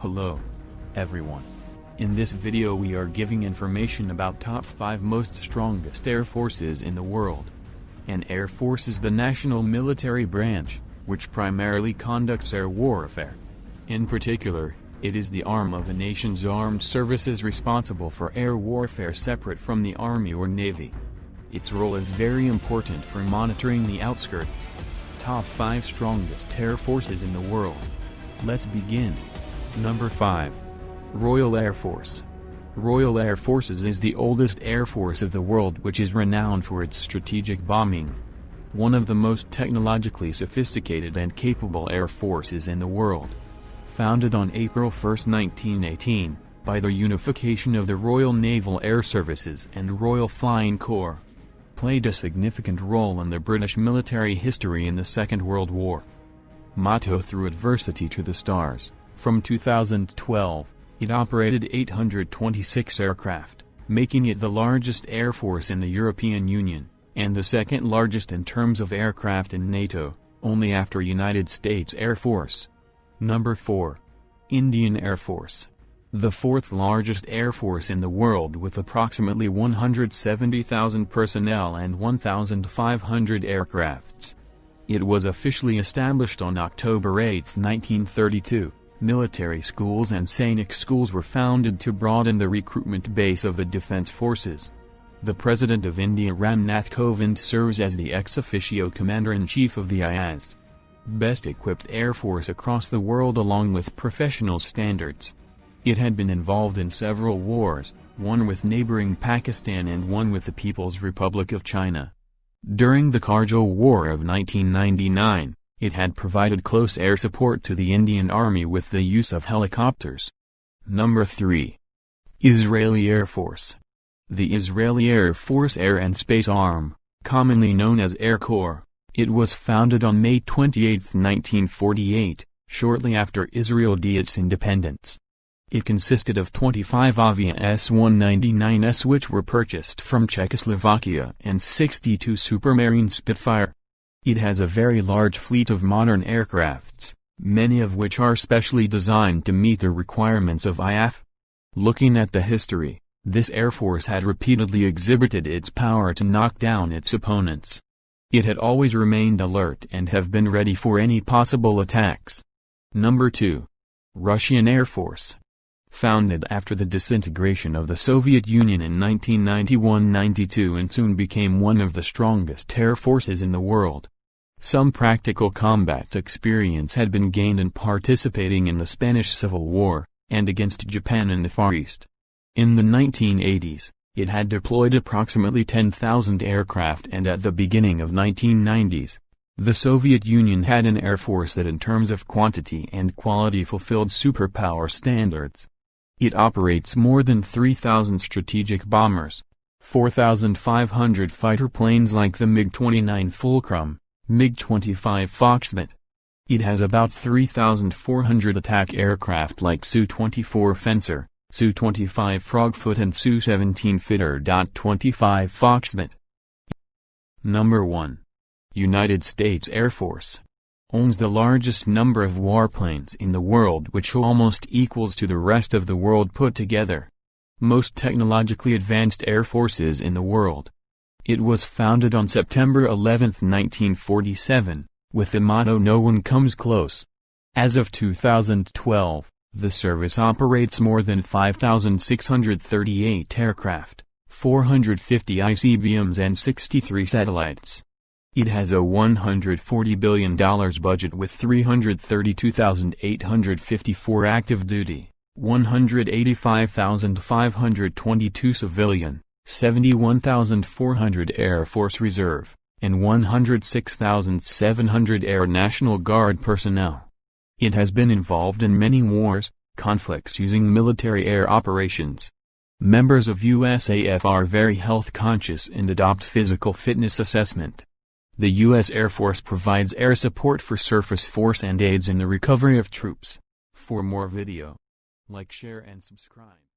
Hello, everyone. In this video we are giving information about top 5 most strongest air forces in the world. An air force is the national military branch, which primarily conducts air warfare. In particular, it is the arm of a nation's armed services responsible for air warfare separate from the Army or Navy. Its role is very important for monitoring the outskirts. Top 5 strongest air forces in the world. Let's begin. Number 5. Royal Air Force. Royal Air Forces is the oldest air force of the world, which is renowned for its strategic bombing. One of the most technologically sophisticated and capable air forces in the world. Founded on April 1, 1918, by the unification of the Royal Naval Air Services and Royal Flying Corps. Played a significant role in the British military history in the Second World War. Motto: through adversity to the stars. From 2012, it operated 826 aircraft, making it the largest air force in the European Union, and the second largest in terms of aircraft in NATO, only after United States Air Force. Number 4. Indian Air Force. The fourth largest air force in the world, with approximately 170,000 personnel and 1,500 aircrafts. It was officially established on October 8, 1932. Military schools and Sainik schools were founded to broaden the recruitment base of the defense forces. The President of India Ram Nath Kovind serves as the ex officio Commander-in-Chief of the IAS. Best equipped air force across the world along with professional standards. It had been involved in several wars, one with neighboring Pakistan and one with the People's Republic of China. During the Kargil War of 1999, it had provided close air support to the Indian Army with the use of helicopters. Number 3. Israeli Air Force. The Israeli Air Force Air and Space Arm, commonly known as Air Corps, it was founded on May 28, 1948, shortly after Israel gained its independence. It consisted of 25 Avia S-199s which were purchased from Czechoslovakia and 62 Supermarine Spitfire. It has a very large fleet of modern aircrafts, many of which are specially designed to meet the requirements of IAF. Looking at the history, this air force had repeatedly exhibited its power to knock down its opponents. It had always remained alert and have been ready for any possible attacks. Number 2. Russian Air Force. Founded after the disintegration of the Soviet Union in 1991-92 and soon became one of the strongest air forces in the world. Some practical combat experience had been gained in participating in the Spanish Civil War, and against Japan in the Far East. In the 1980s, it had deployed approximately 10,000 aircraft, and at the beginning of 1990s, the Soviet Union had an air force that in terms of quantity and quality fulfilled superpower standards. It operates more than 3,000 strategic bombers, 4,500 fighter planes like the MiG-29 Fulcrum, MiG-25 Foxmat. It has about 3,400 attack aircraft like Su-24 Fencer, Su-25 Frogfoot and Su-17 Fitter.25 Foxmat. Number 1. United States Air Force. Owns the largest number of warplanes in the world, which almost equals to the rest of the world put together. Most technologically advanced air forces in the world. It was founded on September 11, 1947, with the motto "No one comes close." As of 2012, the service operates more than 5,638 aircraft, 450 ICBMs and 63 satellites. It has a $140 billion budget with 332,854 active duty, 185,522 civilian, 71,400 Air Force Reserve, and 106,700 Air National Guard personnel. It has been involved in many wars, conflicts using military air operations. Members of USAF are very health conscious and adopt physical fitness assessment. The U.S. Air Force provides air support for surface force and aids in the recovery of troops. For more video, like, share and subscribe.